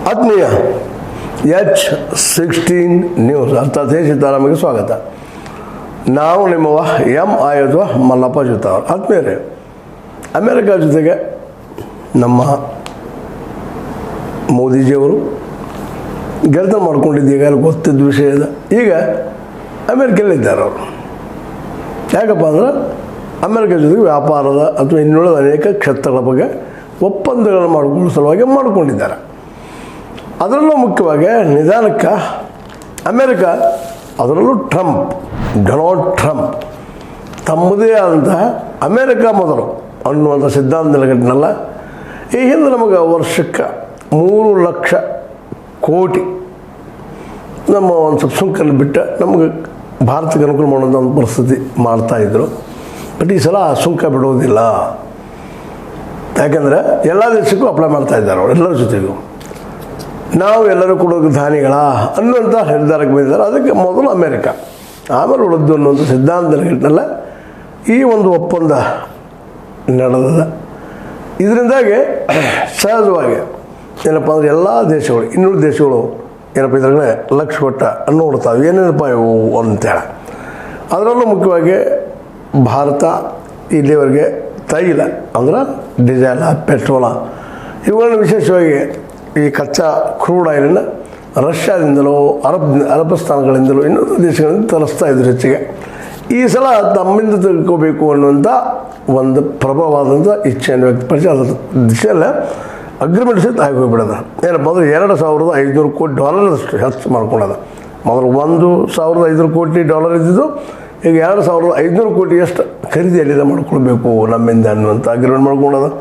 ಆತ್ಮೀಯ H16 news ಅರ್ಥಾತ್ ಸೀತಾರಾಮಿಗೆ ಸ್ವಾಗತ. ನಾವು ನಿಮ್ಮವ ಎಂ ಆಯೋಧ ಮಲ್ಲಪ್ಪ ಜೊತೆಯವರು. ಆತ್ಮೀಯರೇ, ಅಮೇರಿಕಾ ಜೊತೆಗೆ ನಮ್ಮ ಮೋದಿಜಿಯವರು ಗೆಳೆತ ಮಾಡ್ಕೊಂಡಿದ್ದು ಈಗಾಗಲೇ ಗೊತ್ತಿದ್ದ ವಿಷಯ ಇದೆ. ಈಗ ಅಮೇರಿಕಲ್ಲಿದ್ದಾರೆ ಅವರು. ಯಾಕಪ್ಪ ಅಂದ್ರೆ ಅಮೇರಿಕ ಜೊತೆಗೆ ವ್ಯಾಪಾರದ ಅಥವಾ ಇನ್ನುಳಿದ ಅನೇಕ ಕ್ಷೇತ್ರಗಳ ಬಗ್ಗೆ ಒಪ್ಪಂದಗಳನ್ನು ಮಾಡಿಕೊಳ್ಳುವ ಸಲುವಾಗಿ ಮಾಡಿಕೊಂಡಿದ್ದಾರೆ. ಅದರಲ್ಲೂ ಮುಖ್ಯವಾಗಿ ನಿಧಾನಕ್ಕೆ ಅಮೇರಿಕ, ಅದರಲ್ಲೂ ಡೊನಾಲ್ಡ್ ಟ್ರಂಪ್ ತಮ್ಮದೇ ಆದಂತಹ ಅಮೇರಿಕ ಮೊದಲು ಅನ್ನುವಂಥ ಸಿದ್ಧಾಂತ ನಿಲುಗಟ್ಟಿನಲ್ಲ. ಈ ಹಿಂದೆ ನಮಗೆ ವರ್ಷಕ್ಕೆ 3 ಲಕ್ಷ ಕೋಟಿ ನಮ್ಮ ಒಂದು ಸ್ವಲ್ಪ ಸುಂಕಲ್ಲಿ ಬಿಟ್ಟು ನಮಗೆ ಭಾರತಕ್ಕೆ ಅನುಕೂಲ ಮಾಡುವಂಥ ಒಂದು ಪರಿಸ್ಥಿತಿ ಮಾಡ್ತಾಯಿದ್ರು. ಬಟ್ ಈ ಸಲ ಆ ಸುಂಕ ಬಿಡೋದಿಲ್ಲ. ಯಾಕೆಂದರೆ ಎಲ್ಲ ದೇಶಕ್ಕೂ ಅಪ್ಲೈ ಮಾಡ್ತಾಯಿದ್ದಾರೆ ಅವರು, ಎಲ್ಲರ ಜೊತೆಗೂ. ನಾವು ಎಲ್ಲರೂ ಕೊಡೋದು ಧಾನ್ಯಗಳ ಅನ್ನುವಂಥ ನಿರ್ಧಾರಕ್ಕೆ ಬಂದಿದ್ದಾರೆ. ಅದಕ್ಕೆ ಮೊದಲು ಅಮೇರಿಕ, ಆಮೇಲೆ ಉಳಿದು ಅನ್ನುವಂಥ ಸಿದ್ಧಾಂತ ನಿಲುಗಟ್ಟಿನಲ್ಲ ಈ ಒಂದು ಒಪ್ಪಂದ ನಡೆದ. ಇದರಿಂದಾಗಿ ಸಹಜವಾಗಿ ಏನಪ್ಪ ಅಂದರೆ ಎಲ್ಲ ದೇಶಗಳು, ಇನ್ನೂರು ದೇಶಗಳು ಏನಪ್ಪ ಇದ್ರಾಗಲೇ ಲಕ್ಷ ಕೊಟ್ಟ ನೋಡ್ತಾವೆ ಏನೇನಪ್ಪ ಇವು ಅಂತೇಳಿ. ಅದರಲ್ಲೂ ಮುಖ್ಯವಾಗಿ ಭಾರತ ಇಲ್ಲಿವರೆಗೆ ತೈಲ ಅಂದ್ರೆ ಡೀಸೆಲ, ಪೆಟ್ರೋಲ ಇವುಗಳನ್ನು ವಿಶೇಷವಾಗಿ ಈ ಕಚ್ಚಾ ಕ್ರೂಡ್ ಆಯಿಲನ್ನು ರಷ್ಯಾದಿಂದಲೋ ಅರಬಸ್ಥಾನಗಳಿಂದಲೋ ಇನ್ನೊಂದು ದೇಶಗಳಿಂದ ತರಿಸ್ತಾ ಇದ್ರು ಹೆಚ್ಚಿಗೆ. ಈ ಸಲ ತಮ್ಮಿಂದ ತಿಳ್ಕೋಬೇಕು ಅನ್ನುವಂಥ ಒಂದು ಪ್ರಭಾವವಾದಂಥ ಇಚ್ಛೆಯನ್ನು ವ್ಯಕ್ತಪಡಿಸಿ ಅದರ ದಿಶೆಯಲ್ಲೇ ಅಗ್ರಿಮೆಂಟ್ ಸಹಿತ ಆಗಿ ಹೋಗಿಬಿಡೋದು. ಏನಪ್ಪ ಅಂದರೆ $2,500 ಕೋಟಿ ಅಷ್ಟು ಹೆಚ್ಚು ಮಾಡ್ಕೊಳ್ಳೋದು. ಮೊದಲು $1,500 ಕೋಟಿ ಇದ್ದಿದ್ದು ಈಗ $2,500 ಕೋಟಿಯಷ್ಟು ಖರೀದಿಯಲ್ಲಿದೆ ಮಾಡ್ಕೊಳ್ಬೇಕು ನಮ್ಮಿಂದ ಅನ್ನುವಂಥ ಅಗ್ರಿಮೆಂಟ್ ಮಾಡ್ಕೊಳ್ಳೋದು.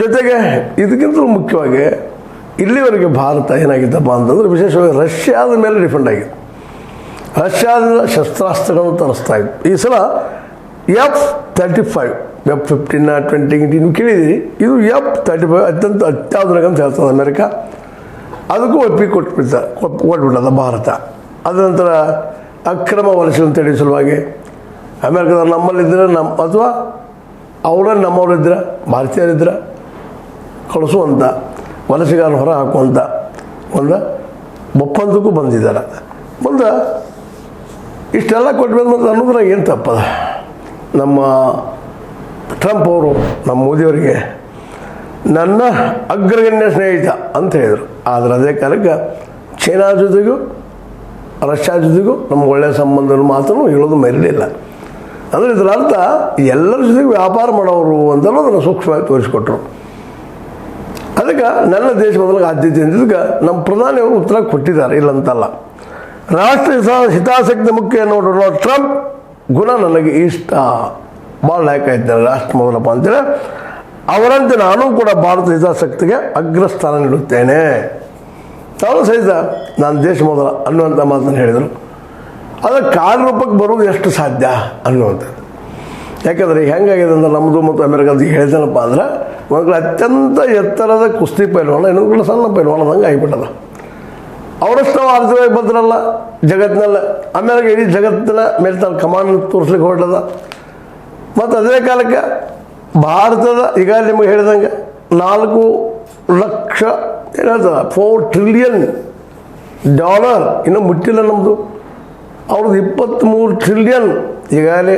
ಜೊತೆಗೆ ಇದಕ್ಕಿಂತಲೂ ಮುಖ್ಯವಾಗಿ ಇಲ್ಲಿವರೆಗೆ ಭಾರತ ಏನಾಗಿತ್ತಪ್ಪ ಅಂತಂದರೆ ವಿಶೇಷವಾಗಿ ರಷ್ಯಾದ ಮೇಲೆ ಡಿಪೆಂಡ್ ಆಗಿದೆ. ರಷ್ಯಾದಿಂದ ಶಸ್ತ್ರಾಸ್ತ್ರಗಳನ್ನು ತರಿಸ್ತಾ ಇತ್ತು. ಈ ಸಲ F-35 F-15 20 ನೀವು ಕೇಳಿದ್ದೀರಿ. ಇದು F-35 ಅತ್ಯಂತ ಅತ್ಯಾಧುನಿಕ ಅಂತ ಹೇಳ್ತದೆ ಅಮೇರಿಕ. ಅದಕ್ಕೂ ಒಪ್ಪಿಗೆ ಕೊಟ್ಬಿಟ್ಟದ ಭಾರತ. ಅದ ನಂತರ ಅಕ್ರಮ ವಲಸೆಯನ್ನು ತಡೆಯುವ ಸಲುವಾಗಿ ಅಮೇರಿಕದವ್ರು ನಮ್ಮಲ್ಲಿದ್ದರೆ ಅಥವಾ ಅವರೇ ನಮ್ಮವರಿದ್ದರೆ ಭಾರತೀಯರಿದ್ದರೆ ಕಳಿಸುವಂಥ ವಲಸೆಗಾರನ ಹೊರ ಹಾಕುವಂಥ ಒಂದು ಒಪ್ಪಂದಕ್ಕೂ ಬಂದಿದ್ದಾರೆ. ಮುಂದೆ ಇಷ್ಟೆಲ್ಲ ಕೊಟ್ಟು ಮತ್ತು ಅನ್ನೋದ್ರಾಗ ಏನು ತಪ್ಪದ. ನಮ್ಮ ಟ್ರಂಪ್ ಅವರು ನಮ್ಮ ಮೋದಿಯವರಿಗೆ ನನ್ನ ಅಗ್ರಗಣ್ಯ ಸ್ನೇಹಿತ ಅಂತ ಹೇಳಿದರು. ಆದರೆ ಅದೇ ಕಾಲಕ್ಕೆ ಚೈನಾ ಜೊತೆಗೂ ರಷ್ಯಾ ಜೊತೆಗೂ ನಮ್ಮ ಒಳ್ಳೆಯ ಸಂಬಂಧಗಳು ಮಾತನ್ನು ಹೇಳೋದು ಮರಿಲಿಲ್ಲ. ಅಂದರೆ ಇದರ ಅರ್ಥ ಎಲ್ಲರ ಜೊತೆಗೂ ವ್ಯಾಪಾರ ಮಾಡೋರು ಅಂತಲೂ ಅದನ್ನು ಸೂಕ್ಷ್ಮವಾಗಿ ತೋರಿಸಿಕೊಟ್ರು. ಅದಕ್ಕೆ ನನ್ನ ದೇಶ ಮೊದಲಿಗೆ ಆದ್ಯತೆ ಅಂದಿದ್ದಕ್ಕೆ ನಮ್ಮ ಪ್ರಧಾನಿಯವರು ಉತ್ತರ ಕೊಟ್ಟಿದ್ದಾರೆ, ಇಲ್ಲಂತಲ್ಲ. ರಾಷ್ಟ್ರ ಹಿತಾಸಕ್ತಿ ಮುಖ್ಯ ಅನ್ನೋ ಡೊನಾಲ್ಡ್ ಟ್ರಂಪ್ ಗುಣ ನನಗೆ ಇಷ್ಟ, ಭಾಳ ಲೈಕ್ ಆಯ್ತಾರೆ. ರಾಷ್ಟ್ರ ಮೊದಲಪ್ಪ ಅಂತೇಳಿ ಅವರಂತೆ ನಾನು ಕೂಡ ಭಾರತ ಹಿತಾಸಕ್ತಿಗೆ ಅಗ್ರಸ್ಥಾನ ನೀಡುತ್ತೇನೆ. ತಾವು ಸಹಿತ ನಾನು ದೇಶ ಮೊದಲ ಅನ್ನುವಂಥ ಮಾತನ್ನು ಹೇಳಿದರು. ಅದಕ್ಕೆ ಕಾರ್ಯರೂಪಕ್ಕೆ ಬರೋದು ಎಷ್ಟು ಸಾಧ್ಯ ಅನ್ನುವಂಥದ್ದು. ಯಾಕೆಂದರೆ ಹೆಂಗಾಗಿದೆ ಅಂದ್ರೆ ನಮ್ಮದು ಮತ್ತು ಅಮೇರಿಕಾದ ಹೇಳಿದನಪ್ಪ ಅಂದ್ರೆ ಒಂದು ಅತ್ಯಂತ ಎತ್ತರದ ಕುಸ್ತಿ ಪೈಲ್ವಾನ, ಇನ್ನೊಂದು ಕೂಡ ಸಣ್ಣ ಪೈಲ್ವಾನ ಹಂಗೆ ಆಗಿಬಿಟ್ಟದ. ಅವರಷ್ಟು ನಾವು ಆರ್ಥಿಕವಾಗಿ ಬಂದ್ರಲ್ಲ ಜಗತ್ತಿನಲ್ಲ. ಅಮೇರಿಕ ಇಡೀ ಜಗತ್ತಿನ ಮೇಲೆ ತನ್ನ ಕಮಾಂಡ್ ತೋರಿಸ್ಲಿಕ್ಕೆ ಹೊರಟದ. ಮತ್ತು ಅದೇ ಕಾಲಕ್ಕೆ ಭಾರತದ ಈಗ ನಿಮಗೆ ಹೇಳಿದಂಗೆ 4 ಲಕ್ಷ ಏನು ಹೇಳ್ತದೆ $4 ಟ್ರಿಲಿಯನ್ ಇನ್ನೂ ಮುಟ್ಟಿಲ್ಲ ನಮ್ಮದು. ಅವ್ರದ್ದು 23 ಟ್ರಿಲಿಯನ್ ಈಗಾಗಲೇ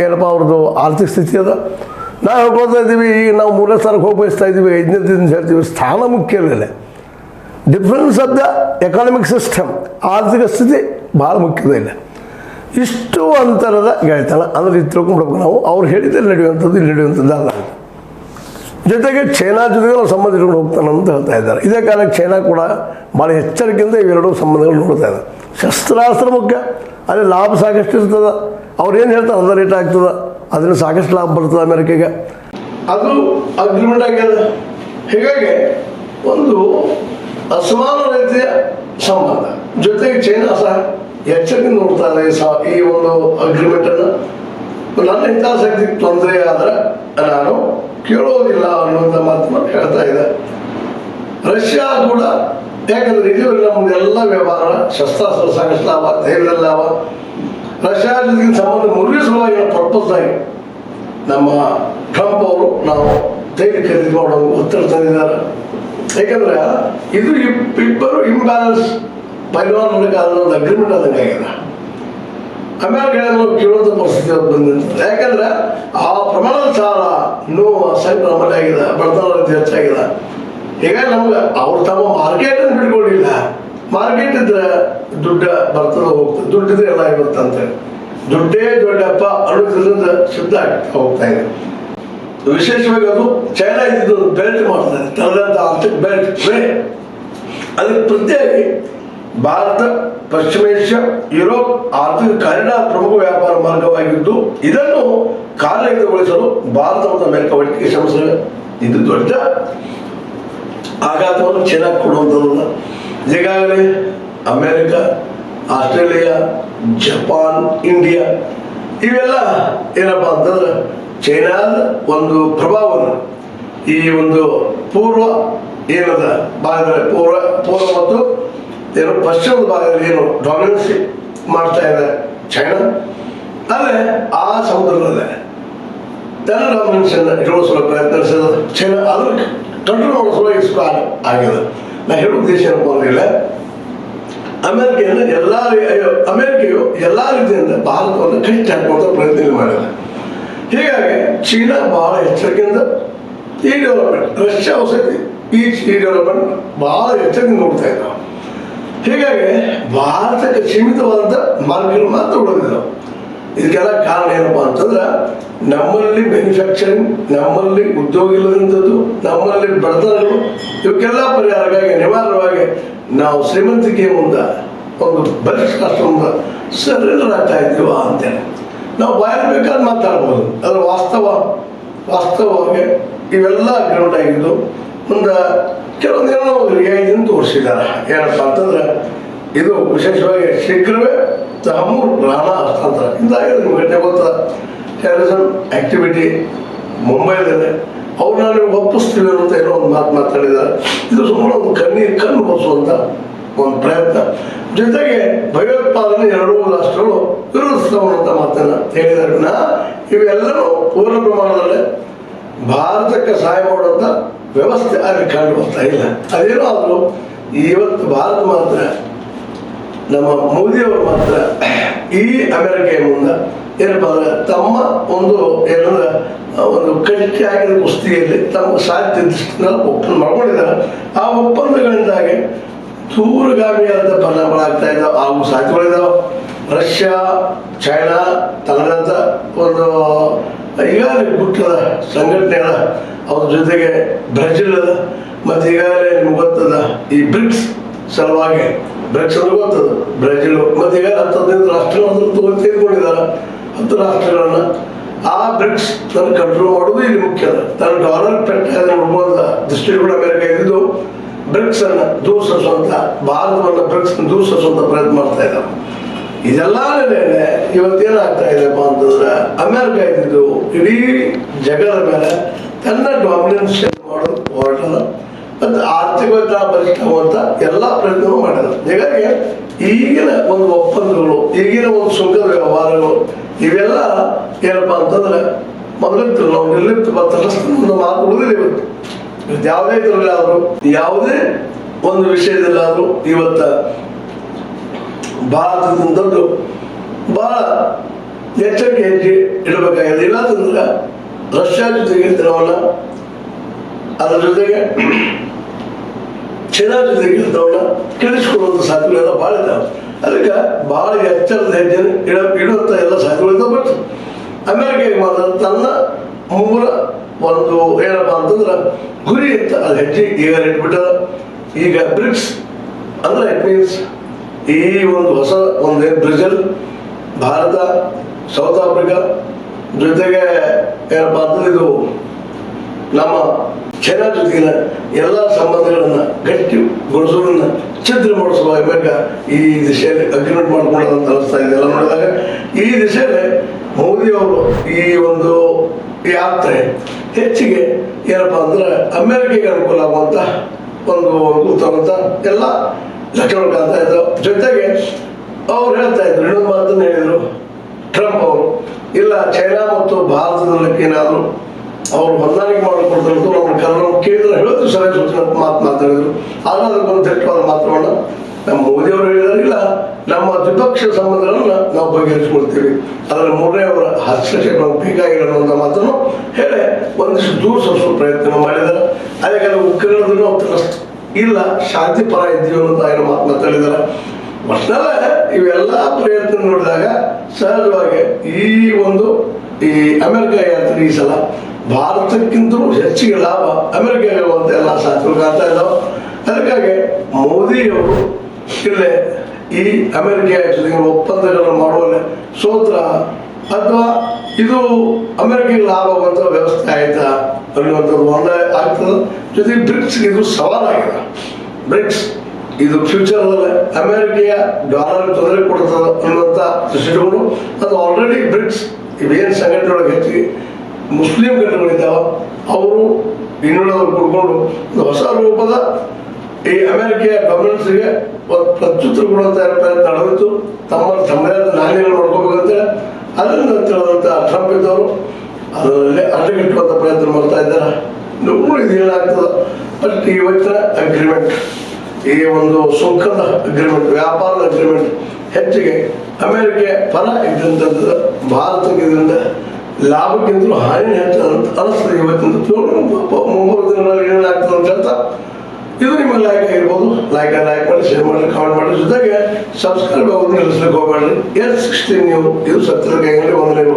ಏನಪ್ಪ ಅವ್ರದ್ದು ಆರ್ಥಿಕ ಸ್ಥಿತಿ ಅದ. ನಾವು ಹೇಳ್ಕೊಳ್ತಾ ಇದ್ದೀವಿ ಈಗ ನಾವು 3ನೇ ಸ್ಥಾನಕ್ಕೆ ಹೋಗಿ ಬಯಸ್ತಾ ಇದ್ದೀವಿ, 5ನೇ ಅಂತ ಹೇಳ್ತೀವಿ. ಸ್ಥಾನ ಮುಖ್ಯವಿಲ್ಲ, difference of the economic system, ಆರ್ಥಿಕ ಸ್ಥಿತಿ ಭಾಳ ಮುಖ್ಯವಿಲ್ಲ. ಇಷ್ಟು ಅಂತರದ ಗೆಳೆತನ ಅಂದರೆ ಇದು ತಿಳ್ಕೊಂಡ್ಬಿಡ್ಬೇಕು ನಾವು. ಅವ್ರು ಹೇಳಿದಲ್ಲಿ ನಡೆಯುವಂಥದ್ದು ಇಲ್ಲಿ ನಡೆಯುವಂಥದ್ದಲ್ಲ. ಜೊತೆಗೆ ಚೈನಾ ಜೊತೆಗೆ ನಾವು ಸಂಬಂಧ ಇಟ್ಕೊಂಡು ಹೋಗ್ತಾನೆ ಅಂತ ಹೇಳ್ತಾ ಇದ್ದಾರೆ. ಇದೇ ಕಾಲಕ್ಕೆ ಚೈನಾ ಕೂಡ ಭಾಳ ಎಚ್ಚರಿಕೆಯಿಂದ ಇವೆರಡೂ ಸಂಬಂಧಗಳು ನೋಡ್ತಾ ಇದ್ದಾರೆ. ಶಸ್ತ್ರಾಸ್ತ್ರ ಮುಖ್ಯ, ಅಲ್ಲಿ ಲಾಭ ಸಾಕಷ್ಟು ಇರ್ತದೆ. ಅವ್ರು ಏನು ಹೇಳ್ತಾರೆ ಅದ ರೇಟ್ ಆಗ್ತದೆ, ಅದನ್ನು ಸಾಕಷ್ಟು ಲಾಭ ಬರ್ತದೆ ಅಮೇರಿಕೆಗೆ. ಅದು ಅಗ್ರಿಮೆಂಟ್ ಆಗ್ಯದ. ಹೀಗಾಗಿ ಒಂದು ಅಸಮಾನ ರೀತಿಯ ಸಂಬಂಧ. ಜೊತೆಗೆ ಚೈನಾ ಸಹ ಎಚ್ಚರಿಕೆ ನೋಡ್ತಾ ಇದೆ ಈ ಒಂದು ಅಗ್ರಿಮೆಂಟನ್ನು. ನನ್ನ ಹಿತಾಸಕ್ತಿಗೆ ತೊಂದರೆ ಆದರೆ ನಾನು ಕೇಳೋದಿಲ್ಲ ಅನ್ನುವಂಥ ಮಾತನ್ನು ಹೇಳ್ತಾ ಇದೆ. ರಷ್ಯಾ ಕೂಡ ಯಾಕಂದರೆ ಇದುವರೆಗೆ ನಮ್ಮದೆಲ್ಲ ವ್ಯವಹಾರ ಶಸ್ತ್ರಾಸ್ತ್ರ ಸಾಕಷ್ಟು ಲಾಭ, ತೈಲದಲ್ಲಿ ಲಾಭ. ರಷ್ಯಾ ಜೊತೆಗಿನ ಸಂಬಂಧ ಮುರಿಸುವಾಗಿ ಪರ್ಪಸ್ ಆಗಿ ನಮ್ಮ ಟ್ರಂಪ್ ಅವರು ನಾವು ತೈಲ ಖರೀದಿ ಮಾಡೋದು ಒತ್ತಡ ತಂದಿದ್ದಾರೆ. ಯಾಕಂದ್ರೆ ಇದು ಇಬ್ಬರು ಇಂಬ್ಯಾಲೆನ್ಸ್ ಪರಿವಾರಕ್ಕೆ ಒಂದು ಅಗ್ರಿಮೆಂಟ್ ಆದಂಗೆ ಆಗಿದೆ. ಅಮೇರಿಕ ಕೇಳುವಂಥ ಪರಿಸ್ಥಿತಿ ಬಂದಿರ್ತದೆ. ಯಾಕಂದ್ರೆ ಆ ಪ್ರಮಾಣದ ಸಾಲ ನೋವು ಸಂಕ್ರಮಣ ಆಗಿದೆ, ಬಡತನ ರೀತಿ ಹೆಚ್ಚಾಗಿದೆ. ಹೀಗಾಗಿ ನಮ್ಗೆ ಅವ್ರು ತಮ್ಮ ಮಾರ್ಕೆಟನ್ನು ಬಿಟ್ಕೊಂಡಿಲ್ಲ. ಮಾರ್ಕೆಟ್ ಇದ್ರೆ ದುಡ್ಡು ಬರ್ತದೆ ಹೋಗ್ತದೆ, ದುಡ್ಡಿದ್ರೆ ಎಲ್ಲ ಇರುತ್ತಂತೆ. ದುಡ್ಡೇ ದೊಡ್ಡಪ್ಪ ಅನ್ನೋದ್ರಿಂದ ಶುದ್ಧ ಆಗ್ತಾ ಹೋಗ್ತಾ ಇದೆ. ವಿಶೇಷವಾಗಿ ಅದು ಚೈನಾ ಇದ್ದು ಬೆಲ್ಟ್ ಮಾಡ್ತಾರೆ, ತನ್ನದಂತ ಆರ್ಥಿಕ ಬೆಲ್ಟ್ ಅದಕ್ಕೆ ಪ್ರತ್ಯೇಕವಾಗಿ ಭಾರತ, ಪಶ್ಚಿಮ ಏಷ್ಯಾ, ಯುರೋಪ್ ಆರ್ಥಿಕ ಕಾರಿಡಾರ್ ಪ್ರಮುಖ ವ್ಯಾಪಾರ ಮಾರ್ಗವಾಗಿದ್ದು ಇದನ್ನು ಕಾರ್ಯಗತಗೊಳಿಸಲು ಭಾರತ ಮತ್ತು ಅಮೆರಿಕ ಒಟ್ಟಿಗೆ ಶ್ರಮಿಸಿವೆ. ಇದು ದೊಡ್ಡ ಆಘಾತವನ್ನು ಚೈನಾ ಕೊಡುವಂಥದ್ದಲ್ಲ. ಈಗಾಗಲೇ ಅಮೆರಿಕ, ಆಸ್ಟ್ರೇಲಿಯಾ, ಜಪಾನ್, ಇಂಡಿಯಾ ಇವೆಲ್ಲ ಏನಪ್ಪ ಅಂತಂದ್ರೆ ಚೈನಾದ ಒಂದು ಪ್ರಭಾವವನ್ನು ಈ ಒಂದು ಪೂರ್ವ ಏನದ ಭಾಗದಲ್ಲಿ ಪೂರ್ವ ಮತ್ತು ಏನು ಪಶ್ಚಿಮದ ಭಾಗದಲ್ಲಿ ಏನು ಡಾಮಿನೆನ್ಸಿ ಮಾಡ್ತಾ ಇದೆ ಚೈನಾ, ಅಲ್ಲೇ ಆ ಸಮುದ್ರದಲ್ಲೇ ತನ್ನ ಡಾಮಿನೆನ್ಸನ್ನು ಇಳಿಸುವ ಪ್ರಯತ್ನ ನಡೆಸಿದ ಚೈನಾ ಅದನ್ನು ಕಂಟ್ರೋಲ್ ಮಾಡಿಸುವ ಇಸ್ಕೋ ಆಗಿದೆ. ನಾ ಹೇಳೋ ಉದ್ದೇಶ ಏನಪ್ಪ ಅಂದಿಲ್ಲ, ಅಮೆರಿಕೆಯು ಎಲ್ಲ ರೀತಿಯಿಂದ ಭಾರತವನ್ನು ಕೈ ಹಾಕುವಂಥ ಪ್ರಯತ್ನ ಮಾಡಿದೆ. ಹೀಗಾಗಿ ಚೀನಾ ಬಹಳ ಎಚ್ಚರಿಕೆಯಿಂದ ಈ ಡೆವಲಪ್ಮೆಂಟ್, ರಷ್ಯಾ ಸಹಿತ ಈ ಡೆವಲಪ್ಮೆಂಟ್ ಬಹಳ ಎಚ್ಚರಿಕೆಯಿಂದ ನೋಡ್ತಾ ಇದ್ದಾವೆ. ಹೀಗಾಗಿ ಭಾರತಕ್ಕೆ ಸೀಮಿತವಾದಂಥ ಮಾರ್ಗಗಳು ಮಾತ್ರ ಉಳಿದಿದ್ದಾವೆ. ಇದಕ್ಕೆಲ್ಲ ಕಾರಣ ಏನಪ್ಪ ಅಂತಂದ್ರೆ ನಮ್ಮಲ್ಲಿ ಮ್ಯಾನುಫ್ಯಾಕ್ಚರಿಂಗ್, ನಮ್ಮಲ್ಲಿ ಉದ್ಯೋಗ ಇಲ್ಲದಂಥದ್ದು, ನಮ್ಮಲ್ಲಿ ಬಡತನಗಳು, ಇವಕ್ಕೆಲ್ಲ ಪರಿಹಾರವಾಗಿ ಅನಿವಾರ್ಯವಾಗಿ ನಾವು ಶ್ರೀಮಂತಿಕೆಯ ಮುಂದೆ ಒಂದು ಬಲಿಷ್ಠ ರಾಷ್ಟ್ರ ಮುಂದೆ ಸರೆಂಡರ್ ಆಗ್ತಾ ಇದ್ದೀವ ಅಂತೇಳಿ ನಾವು ಬಾಯಲ್ಲಿ ಬೇಕಾದ್ರೆ ಮಾತಾಡ್ಬೋದು. ಅದರ ವಾಸ್ತವವಾಗಿ ಇವೆಲ್ಲ ಅಗ್ರಿಮೆಂಟ್ ಆಗಿದ್ದು ಮುಂದೆ ಕೆಲವೊಂದು ಏನೋ ರಿಯಾಯಿತಿಯನ್ನು ತೋರಿಸಿದ್ದಾರೆ. ಏನಪ್ಪ ಅಂತಂದ್ರೆ ಇದು ವಿಶೇಷವಾಗಿ ಶೀಘ್ರವೇ ತಹಮೂರ್ ರಾಣಾ ಹಸ್ತಾಂತರ ಇಂದಾಗಿದೆ. ನಿಮ್ಗೆ ಘಟನೆ ಗೊತ್ತಾ? ಟೆರರಿಸಮ್ ಆಕ್ಟಿವಿಟಿ ಮುಂಬೈದಲ್ಲಿ ಅವ್ರನ್ನ ನೀವು ಒಪ್ಪಿಸ್ತೀವಿ ಅಂತ ಏನೋ ಒಂದು ಮಾತಾಡಿದ್ದಾರೆ. ಇದು ಸುಮ್ಮನೆ ಒಂದು ಕಣ್ಣು ಬರೆಸುವಂಥ ಒಂದು ಪ್ರಯತ್ನ. ಜೊತೆಗೆ ಭಯೋತ್ಪಾದನೆ ಎರಡೂ ರಾಷ್ಟ್ರಗಳು ವಿರೋಧಿಸ್ತಾವಂತ ಮಾತನ್ನು ಹೇಳಿದ್ದಾರೆ. ಇವೆಲ್ಲರೂ ಪೂರ್ಣ ಪ್ರಮಾಣದಲ್ಲಿ ಭಾರತಕ್ಕೆ ಸಹಾಯ ಮಾಡುವಂಥ ವ್ಯವಸ್ಥೆ ಅಲ್ಲಿ ಕಂಡು ಬರ್ತಾ ಇಲ್ಲ. ಅದೇನೋ ಆದರೂ ಇವತ್ತು ಭಾರತ ಮಾತ್ರ, ನಮ್ಮ ಮೋದಿಯವರು ಮಾತ್ರ ಈ ಅಮೆರಿಕೆಯ ಮುಂದೆ ಏನಪ್ಪ ಅಂದ್ರೆ ತಮ್ಮ ಒಂದು ಏನಂದ್ರೆ ಒಂದು ಕಟ್ಟಿ ಆಗಿದ ಕುಸ್ತಿಯಲ್ಲಿ ತಮ್ಮ ಸಾಧ್ಯ ದೃಷ್ಟಿಯಿಂದ ಒಪ್ಪಂದ ಮಾಡ್ಕೊಂಡಿದ್ದಾರೆ. ಆ ಒಪ್ಪಂದಗಳಿಂದಾಗಿ ದೂರಗಾಮಿಯಾದ ಪರಿಣಾಮಗಳಾಗ್ತಾ ಇದ್ದಾವೆ, ಹಾಗೂ ಸಾಧ್ಯಗಳಿದ್ದಾವೆ. ರಷ್ಯಾ, ಚೈನಾ ತನ್ನದಂಥ ಒಂದು ಈಗಾಗಲೇ ಗುಟ್ಟದ ಸಂಘಟನೆಗಳ ಅವ್ರ ಜೊತೆಗೆ ಬ್ರೆಜಿಲ್ ಅದ, ಮತ್ತು ಈಗಾಗಲೇ ನಿಮ್ಗೆ ಗೊತ್ತದ ಈ ಬ್ರಿಕ್ಸ್ ಸಲುವಾಗಿ, ಬ್ರಿಕ್ಸ್ ಅಂದ್ರೆ ಗೊತ್ತದ ಬ್ರೆಜಿಲ್, ಮತ್ತು ಈಗ 10 ರಾಷ್ಟ್ರಗಳನ್ನು ತೆಗೆದುಕೊಂಡಿದ್ದಾರೆ. 10 ರಾಷ್ಟ್ರಗಳನ್ನ ಆ ಬ್ರಿಕ್ಸ್ ತನ್ನ ಕಂಟ್ರೋಲ್ ಮಾಡೋದು ಇಲ್ಲಿ ಮುಖ್ಯ. ತನ್ನ ಡಾಲರ್ ಪೆಟ್ಟ ನೋಡ್ಬೋದ ದೃಷ್ಟಿಗಳು ಅಮೆರಿಕ ಇದ್ದು ಬ್ರಿಕ್ಸ್ ಅನ್ನ ದೂರ ಸರಿಸುವಂತ, ಭಾರತವನ್ನು ಬ್ರಿಕ್ಸ್ ದೂರ ಸರಿಸುವಂತ ಪ್ರಯತ್ನ ಮಾಡ್ತಾ ಇದ್ದಾರೆ. ಇದೆಲ್ಲ ಇವತ್ತೇನಾಗ್ತಾ ಇದೆಪ್ಪ ಅಂತಂದ್ರೆ ಅಮೆರಿಕ ಇದ್ದಿದ್ದು ಇಡೀ ಜಗದ ಮೇಲೆ ತನ್ನ ಡಾಮಿನೆನ್ಸ್ ಮಾಡೋದು ಹೊರಟದ ಮತ್ತು ಆರ್ಥಿಕತೆ ಬಲಿಷ್ಠವಂತ ಎಲ್ಲ ಪ್ರಯತ್ನವೂ ಮಾಡಿದ. ಹೀಗಾಗಿ ಈಗಿನ ಒಂದು ಒಪ್ಪಂದಗಳು, ಈಗಿನ ಒಂದು ಸುಂಕದ ವ್ಯವಹಾರಗಳು ಇವೆಲ್ಲ ಏನಪ್ಪ ಅಂತಂದ್ರೆ ಮೊದಲಿತ್ತು ನಾವು ನಿರ್ಲಿಪ್ತ ತಟಸ್ಥ ಮಾತು ಉಳಿದಿಲ್ಲ. ಇವತ್ತು ಯಾವುದೇ ಇದರಲ್ಲಾದರೂ ಯಾವುದೇ ಒಂದು ವಿಷಯದಲ್ಲಾದರೂ ಇವತ್ತ ಭಾರತದಿಂದದ್ದು ಬಹಳ ಎಚ್ಚರಿಕೆ ಹೆಜ್ಜೆ ಇಡಬೇಕಾಗಿದೆ. ಇಲ್ಲಂತಂದ್ರೆ ರಷ್ಯಾ ಜೊತೆಗೆ ನಾವು ಅದರ ಜೊತೆಗೆ ಚೀನಾ ಜೊತೆಗೆ ನಾವು ಕೇಳಿಸ್ಕೊಳ್ಳುವಂಥ ಸಾಧ್ಯತೆಗಳೆಲ್ಲ ಭಾಳ ಇದ್ದಾವೆ. ಅದಕ್ಕೆ ಭಾಳ ಎಚ್ಚರದ ಹೆಜ್ಜೆ ಇಡುವಂಥ ಎಲ್ಲ ಸಾಧ್ಯತೆಗಳಿದ್ದಾವೆ. ಬಟ್ ಅಮೆರಿಕೆಗೆ ಮಾತ್ರ ತನ್ನ ಮೂಲ ಒಂದು ಏನಪ್ಪ ಅಂತಂದ್ರೆ ಗುರಿ ಅಂತ ಅದು ಹೆಜ್ಜೆ ಈಗ ಇಟ್ಬಿಟ್ಟದ. ಈಗ ಬ್ರಿಕ್ಸ್ ಅಂದ್ರೆ ಇಟ್ ಮೀನ್ಸ್ ಈ ಒಂದು ಹೊಸ ಒಂದು ಬ್ರೆಜಿಲ್, ಭಾರತ, ಸೌತ್ ಆಫ್ರಿಕಾ ಜೊತೆಗೆ ಏನಪ್ಪ ಅಂತಂದ್ರೆ ಇದು ನಮ್ಮ ಚೈನಾ ಜೊತೆಗಿನ ಎಲ್ಲ ಸಂಬಂಧಗಳನ್ನು ಗಟ್ಟಿಗೊಳಿಸೋದನ್ನ ಛಿದ್ರ ಮಾಡಿಸುವ ಅಮೆರಿಕ ಈ ದಿಶೆಯಲ್ಲಿ ಅಗ್ರಿಮೆಂಟ್ ಮಾಡ್ಕೊಳ್ಳೋದಂತ ಅನಿಸ್ತಾ ಇದೆ. ಎಲ್ಲ ನೋಡಿದಾಗ ಈ ದಿಶೆಯಲ್ಲಿ ಮೋದಿಯವರು ಈ ಒಂದು ಯಾತ್ರೆ ಹೆಚ್ಚಿಗೆ ಏನಪ್ಪ ಅಂದ್ರೆ ಅಮೆರಿಕೆಗೆ ಅನುಕೂಲ ಆಗುವಂಥ ಒಂದು ಕೂತಂತ ಎಲ್ಲ ಲಕ್ಷಣಗಳು ಕಾಣ್ತಾ ಇದ್ರು. ಜೊತೆಗೆ ಅವ್ರು ಹೇಳ್ತಾ ಇದ್ರು, ಇನ್ನೊಂದು ಮಾತನ್ನು ಹೇಳಿದರು ಟ್ರಂಪ್ ಅವರು, ಇಲ್ಲ ಚೈನಾ ಮತ್ತು ಭಾರತದಲ್ಲಿ ಏನಾದರೂ ಅವರು ಹೊಂದಾಣಿಕೆ ಮಾಡಿಕೊಡ್ತಾರೆ ನಮ್ಮ ಕನ್ನಡ ಕೇಂದ್ರ ಹೇಳೋದು ಸಲಹೆ ಸೂಚನೆ ಮಾತನಾಡಿದ್ರು. ಆದರೆ ಅದಕ್ಕೊಂದು ದಟ್ಟವಾದ ಮಾತ್ರವನ್ನು ನಮ್ಮ ಮೋದಿಯವರು ಹೇಳಿದಾರಿಲ್ಲ, ನಮ್ಮ ದ್ವಿಪಕ್ಷೀಯ ಸಂಬಂಧಗಳನ್ನು ನಾವು ಬಗೆಹರಿಸಿಕೊಳ್ತೀವಿ, ಅದರ ಮೂರನೇ ಅವರ ಹಸ್ತಕ್ಷೇಪ ನಮ್ಗೆ ಬೇಕಾಗಿಲ್ಲ ಅನ್ನುವಂಥ ಮಾತನ್ನು ಹೇಳಿ ಒಂದಿಷ್ಟು ದೂರ ಸರಿಸುವ ಪ್ರಯತ್ನ ಮಾಡಿದ್ದಾರೆ. ಅದಕ್ಕೆ ಉಕ್ರೇನದನ್ನು ನಾವು ಇಲ್ಲ ಶಾಂತಿ ಪರ ಇದ್ದೀವಿ ಅನ್ನೋದು ఆయన ಮಾತನಾಡಿದ್ದಾರೆ. ಒಟ್ಟಿನಲ್ಲೇ ಇವೆಲ್ಲ ಪ್ರಯತ್ನ ನೋಡಿದಾಗ ಸಹಜವಾಗಿ ಈ ಅಮೆರಿಕ ಯಾತ್ರೆ ಈ ಸಲ ಭಾರತಕ್ಕಿಂತಲೂ ಹೆಚ್ಚಿಗೆ ಲಾಭ ಅಮೆರಿಕಾಗೆ ಆಗುವಂಥ ಎಲ್ಲ ಸಾಧ್ಯಗಳು ಕಾಣ್ತಾ ಇದ್ದಾವೆ. ಅದಕ್ಕಾಗಿ ಮೋದಿಯವರು ಇಲ್ಲೇ ಈ ಅಮೆರಿಕ ಜೊತೆಗೆ ಒಪ್ಪಂದಗಳನ್ನು ಮಾಡುವಲ್ಲಿ ಸೋತ್ರ ಅಥವಾ ಇದು ಅಮೆರಿಕೆಗೆ ಲಾಭ ಆಗುವಂಥ ವ್ಯವಸ್ಥೆ ಆಯ್ತಾ ಅನ್ನುವಂಥದ್ದು ಒಂದೇ ಆಗ್ತದೆ. ಜೊತೆಗೆ ಬ್ರಿಕ್ಸ್ಗೆ ಇದು ಸವಾಲಾಗಿದೆ. ಬ್ರಿಕ್ಸ್ ಇದು ಫ್ಯೂಚರ್ದಲ್ಲಿ ಅಮೆರಿಕೆಯ ಡಾಲರ್ ತೊಂದರೆ ಕೊಡ್ತದೆ ಅನ್ನುವಂಥ ದೃಷ್ಟಿಕೊಂಡು ಅದು ಆಲ್ರೆಡಿ ಬ್ರಿಕ್ಸ್ ಇವೇನು ಸಂಘಟನೆಯೊಳಗೆ ಹೆಚ್ಚಿಗೆ ಮುಸ್ಲಿಂ ಘಟನೆಗಳಿದ್ದಾವೆ ಅವರು ಇನ್ನುಳಿದವರು ಕೊಡ್ಕೊಂಡು ಹೊಸ ರೂಪದ ಈ ಅಮೆರಿಕೆಯ ಗವರ್ನೆನ್ಸ್ಗೆ ಒಂದು ಪ್ರತ್ಯುತ್ತರ ಕೊಡುವಂಥ ಪ್ರಯತ್ನ ನಡೆದಿತ್ತು. ತಮ್ಮದೇ ಆದ ನಾಣ್ಯಗಳು ಮಾಡ್ಕೋಬೇಕಂತೇಳಿ ಅದರಿಂದ ತಿಳಿದಂಥ ಟ್ರಂಪ್ ಇದ್ದವರು ಅದರಲ್ಲಿ ಅಡ್ಡಗಟ್ಟುವಂಥ ಪ್ರಯತ್ನ ಮಾಡ್ತಾ ಇದ್ದಾರೆ. ಇದು ಏನಾಗ್ತದೆ ಬಟ್ ಇವತ್ತಿನ ಅಗ್ರಿಮೆಂಟ್ ಈ ಒಂದು ಸುಂಕದ ಅಗ್ರಿಮೆಂಟ್ ವ್ಯಾಪಾರದ ಅಗ್ರಿಮೆಂಟ್ ಹೆಚ್ಚಿಗೆ ಅಮೆರಿಕೆ ಪರ ಇದ್ದಂಥದ್ದು ಭಾರತಕ್ಕೆ ಇದರಿಂದ ಲಾಭಕ್ಕಿಂತಲೂ ಹಾನಿ ಹೆಚ್ಚು ಅನಿಸ್ತದೆ. ಇವತ್ತಿನ ಮುಂಬರುವ ದಿನಗಳಲ್ಲಿ ಏನಾಗ್ತದೆ ಅಂತ ಹೇಳ್ತಾ ಇದು ನಿಮ್ಮ ಲೈಕ್ ಆಗಿರ್ಬೋದು. ಲೈಕ್ ಮಾಡಿ ಶೇರ್ ಮಾಡಿ ಕಾಮೆಂಟ್ ಮಾಡಿ ಜೊತೆಗೆ ಸಬ್ಸ್ಕ್ರೈಬ್ ಆಗೋದು ನಿಲ್ಲಿಸ್ಲಿಕ್ಕೆ ಹೋಗಬೇಡ್ರಿ. S16 ನೀವು ಇದು ಸತ್ಯದ ಕೈಯಲ್ಲಿ ಒಂದನೇ